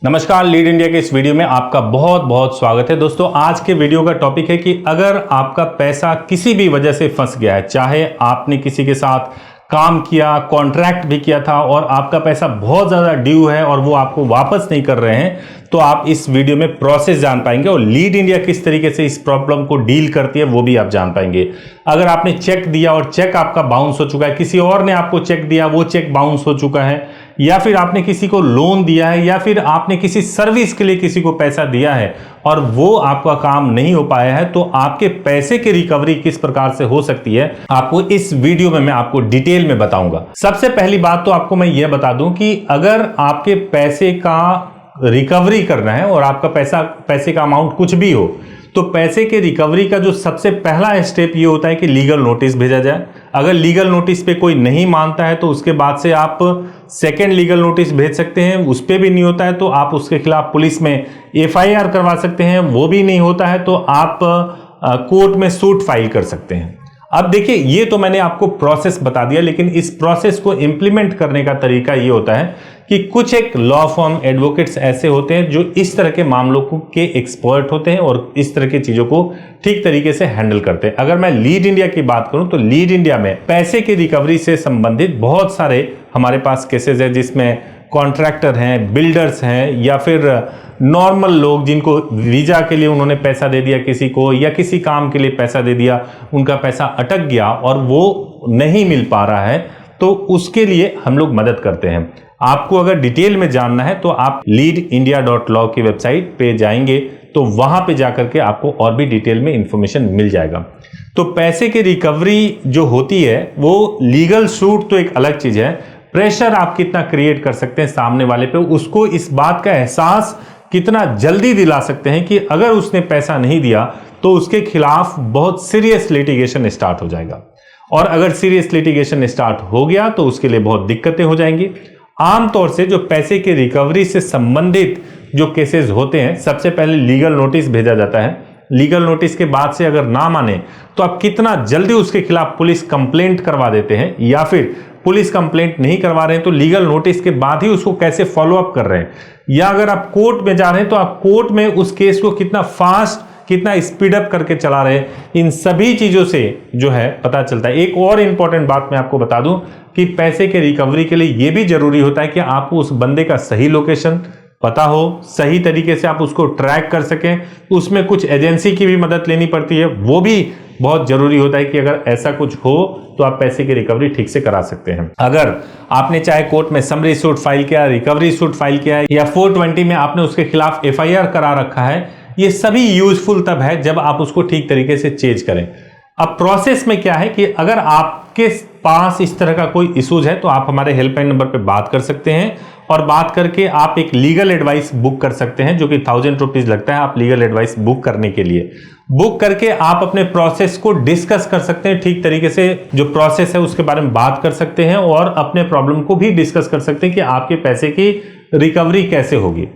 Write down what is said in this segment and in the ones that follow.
नमस्कार, lead India के इस वीडियो में आपका बहुत बहुत स्वागत है। दोस्तों, आज के वीडियो का टॉपिक है कि अगर आपका पैसा किसी भी वजह से फंस गया है, चाहे आपने किसी के साथ काम किया, कॉन्ट्रैक्ट भी किया था और आपका पैसा बहुत ज़्यादा ड्यू है और वो आपको वापस नहीं कर रहे हैं, तो आप इस वीडियो में प्रोसेस जान पाएंगे और लीड इंडिया किस तरीके से इस प्रॉब्लम को डील करती है वो भी आप जान पाएंगे। अगर आपने चेक दिया और चेक आपका बाउंस हो चुका है, किसी और ने आपको चेक दिया, वो चेक बाउंस हो चुका है, या फिर आपने किसी को लोन दिया है, या फिर आपने किसी सर्विस के लिए किसी को पैसा दिया है और वो आपका काम नहीं हो पाया है, तो आपके पैसे की रिकवरी किस प्रकार से हो सकती है आपको इस वीडियो में मैं आपको डिटेल में बताऊंगा। सबसे पहली बात तो आपको मैं यह बता दूं कि अगर आपके पैसे का रिकवरी करना है और आपका पैसे का अमाउंट कुछ भी हो, तो पैसे के रिकवरी का जो सबसे पहला स्टेप ये होता है कि लीगल नोटिस भेजा जाए। अगर लीगल नोटिस पे कोई नहीं मानता है तो उसके बाद से आप सेकेंड लीगल नोटिस भेज सकते हैं। उस पे भी नहीं होता है तो आप उसके खिलाफ पुलिस में एफआईआर करवा सकते हैं। वो भी नहीं होता है तो आप कोर्ट में सूट फाइल कर सकते हैं। अब देखिए, ये तो मैंने आपको प्रोसेस बता दिया, लेकिन इस प्रोसेस को इंप्लीमेंट करने का तरीका ये होता है कि कुछ एक लॉ फर्म एडवोकेट्स ऐसे होते हैं जो इस तरह के मामलों के एक्सपर्ट होते हैं और इस तरह की चीजों को ठीक तरीके से हैंडल करते हैं। अगर मैं लीड इंडिया की बात करूं तो लीड इंडिया में पैसे की रिकवरी से संबंधित बहुत सारे हमारे पास केसेस है, जिसमें कॉन्ट्रैक्टर हैं, बिल्डर्स हैं, या फिर नॉर्मल लोग जिनको वीजा के लिए उन्होंने पैसा दे दिया किसी को, या किसी काम के लिए पैसा दे दिया, उनका पैसा अटक गया और वो नहीं मिल पा रहा है, तो उसके लिए हम लोग मदद करते हैं। आपको अगर डिटेल में जानना है तो आप leadindia.law की वेबसाइट पे जाएंगे तो वहां पे जाकर के आपको और भी डिटेल में इंफॉर्मेशन मिल जाएगा। तो पैसे की रिकवरी जो होती है वो लीगल सूट तो एक अलग चीज है, प्रेशर आप कितना क्रिएट कर सकते हैं सामने वाले पे, उसको इस बात का एहसास कितना जल्दी दिला सकते हैं कि अगर उसने पैसा नहीं दिया तो उसके खिलाफ बहुत सीरियस लिटिगेशन स्टार्ट हो जाएगा, और अगर सीरियस लिटिगेशन स्टार्ट हो गया तो उसके लिए बहुत दिक्कतें हो जाएंगी। आमतौर से जो पैसे की रिकवरी से संबंधित जो केसेस होते हैं, सबसे पहले लीगल नोटिस भेजा जाता है। लीगल नोटिस के बाद से अगर ना माने तो आप कितना जल्दी उसके खिलाफ पुलिस कंप्लेंट करवा देते हैं, या फिर पुलिस कंप्लेंट नहीं करवा रहे हैं तो लीगल नोटिस के बाद ही उसको कैसे फॉलो अप कर रहे हैं, या अगर आप कोर्ट में जा रहे हैं तो आप कोर्ट में उस केस को कितना फास्ट, कितना स्पीड अप करके चला रहे हैं, इन सभी चीजों से जो है पता चलता है। एक और इंपॉर्टेंट बात मैं आपको बता दूं कि पैसे के रिकवरी के लिए यह भी जरूरी होता है कि आपको उस बंदे का सही लोकेशन पता हो, सही तरीके से आप उसको ट्रैक कर सकें। उसमें कुछ एजेंसी की भी मदद लेनी पड़ती है, वो भी बहुत जरूरी होता है कि अगर ऐसा कुछ हो तो आप पैसे की रिकवरी ठीक से करा सकते हैं। अगर आपने चाहे कोर्ट में समरी सूट फाइल किया, रिकवरी सूट फाइल किया है, या 420 में आपने उसके खिलाफ एफआईआर करा रखा है, ये सभी यूजफुल तब है जब आप उसको ठीक तरीके से चेंज करें। अब प्रोसेस में क्या है कि अगर आपके पास इस तरह का कोई इश्यूज है तो आप हमारे हेल्पलाइन नंबर पे बात कर सकते हैं, और बात करके आप एक लीगल एडवाइस बुक कर सकते हैं, जो कि 1000 रुपीज लगता है आप लीगल एडवाइस बुक करने के लिए। बुक करके आप अपने प्रोसेस को डिस्कस कर सकते हैं, ठीक तरीके से जो प्रोसेस है उसके बारे में बात कर सकते हैं, और अपने प्रॉब्लम को भी डिस्कस कर सकते हैं कि आपके पैसे की रिकवरी कैसे होगी।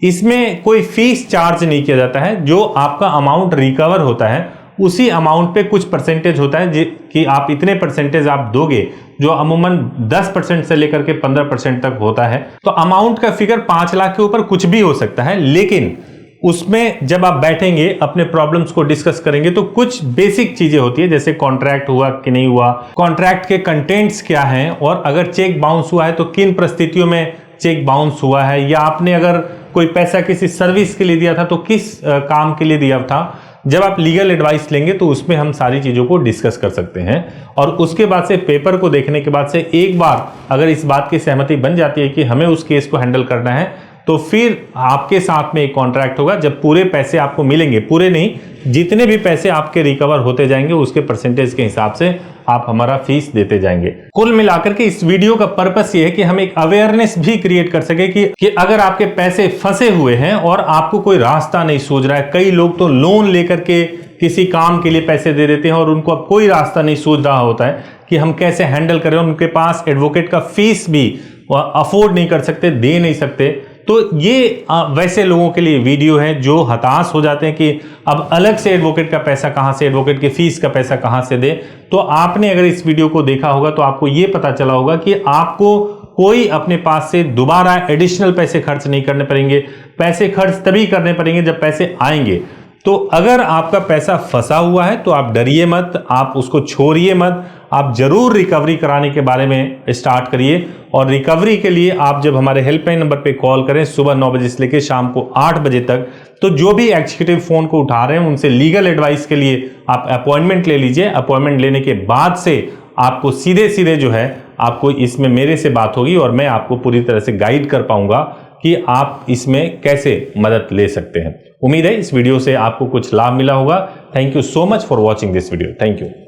इसमें कोई फीस चार्ज नहीं किया जाता है। जो आपका अमाउंट रिकवर होता है उसी अमाउंट पे कुछ परसेंटेज होता है कि आप इतने परसेंटेज आप दोगे, जो अमूमन 10% से लेकर के 15% तक होता है। तो अमाउंट का फिगर 5 लाख के ऊपर कुछ भी हो सकता है, लेकिन उसमें जब आप बैठेंगे अपने प्रॉब्लम्स को डिस्कस करेंगे तो कुछ बेसिक चीजें होती है, जैसे कॉन्ट्रैक्ट हुआ कि नहीं हुआ, कॉन्ट्रैक्ट के कंटेंट्स क्या हैं, और अगर चेक बाउंस हुआ है तो किन परिस्थितियों में चेक बाउंस हुआ है, या आपने अगर कोई पैसा किसी सर्विस के लिए दिया था तो किस काम के लिए दिया था। जब आप लीगल एडवाइस लेंगे तो उसमें हम सारी चीजों को डिस्कस कर सकते हैं, और उसके बाद से पेपर को देखने के बाद से एक बार अगर इस बात की सहमति बन जाती है कि हमें उस केस को हैंडल करना है, तो फिर आपके साथ में एक कॉन्ट्रैक्ट होगा। जब पूरे पैसे आपको मिलेंगे, पूरे नहीं, जितने भी पैसे आपके रिकवर होते जाएंगे उसके परसेंटेज के हिसाब से आप हमारा फीस देते जाएंगे। कुल मिलाकर के इस वीडियो का पर्पस ये है कि हम एक अवेयरनेस भी क्रिएट कर सके कि अगर आपके पैसे फंसे हुए हैं और आपको कोई रास्ता नहीं सूझ रहा है, कई लोग तो लोन लेकर के किसी काम के लिए पैसे दे देते हैं और उनको अब कोई रास्ता नहीं सूझ रहा होता है कि हम कैसे हैंडल करें, उनके पास एडवोकेट का फीस भी अफोर्ड नहीं कर सकते, दे नहीं सकते, तो ये वैसे लोगों के लिए वीडियो है जो हताश हो जाते हैं कि अब अलग से एडवोकेट का पैसा कहां से, एडवोकेट की फीस का पैसा कहां से दे। तो आपने अगर इस वीडियो को देखा होगा तो आपको ये पता चला होगा कि आपको कोई अपने पास से दोबारा एडिशनल पैसे खर्च नहीं करने पड़ेंगे। पैसे खर्च तभी करने पड़ेंगे जब पैसे आएंगे। तो अगर आपका पैसा फंसा हुआ है तो आप डरिए मत, आप उसको छोड़िए मत, आप जरूर रिकवरी कराने के बारे में स्टार्ट करिए। और रिकवरी के लिए आप जब हमारे हेल्पलाइन नंबर पे कॉल करें सुबह 9 बजे से लेकर शाम को 8 बजे तक, तो जो भी एग्जीक्यूटिव फोन को उठा रहे हैं उनसे लीगल एडवाइस के लिए आप अपॉइंटमेंट ले लीजिए। अपॉइंटमेंट लेने के बाद से आपको सीधे सीधे जो है आपको इसमें मेरे से बात होगी और मैं आपको पूरी तरह से गाइड कर पाऊंगा कि आप इसमें कैसे मदद ले सकते हैं। उम्मीद है इस वीडियो से आपको कुछ लाभ मिला होगा। Thank you so much for watching this video. Thank you.